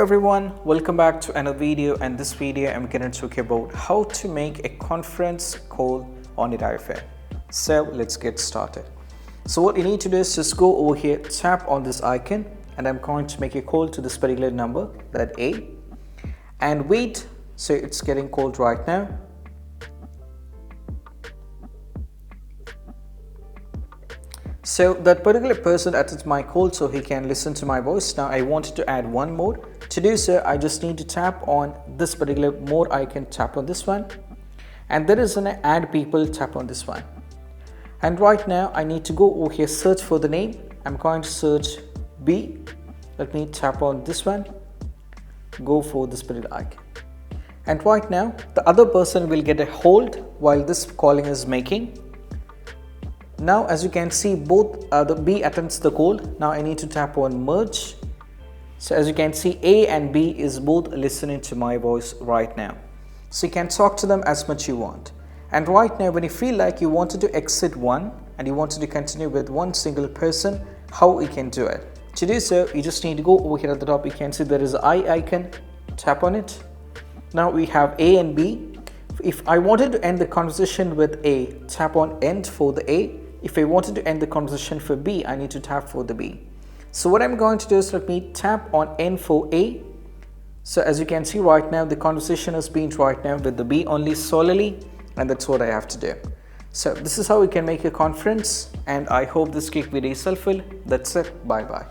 everyone, welcome back to another video, and this video I'm going to talk about how to make a conference call on your iPhone. So let's get started. So what you need to do is just go over here, tap on this icon, and I'm going to make a call to this particular number, that A, and wait. So it's getting called right now. So that particular person attends my call so he can listen to my voice. Now I wanted to add one more. To do so, I just need to tap on this particular more icon, tap on this one, and there is an add people, tap on this one. And right now I need to go over here, search for the name. I'm going to search B. Let me tap on this one, go for this particular icon. And right now the other person will get a hold while this calling is making. Now as you can see, both the B attends the call. Now I need to tap on merge. So as you can see, A and B is both listening to my voice right now. So you can talk to them as much you want. And right now when you feel like you wanted to exit one and you wanted to continue with one single person, how you can do it? To do so, you just need to go over here at the top. You can see there is an I icon, tap on it. Now we have A and B. If I wanted to end the conversation with A, tap on end for the A. If I wanted to end the conversation for B, I need to tap for the B. So what I'm going to do is let me tap on N for A. So as you can see right now, the conversation has been right now with the B only solely, and that's what I have to do. So this is how we can make a conference, and I hope this quick video is helpful. That's it. Bye bye.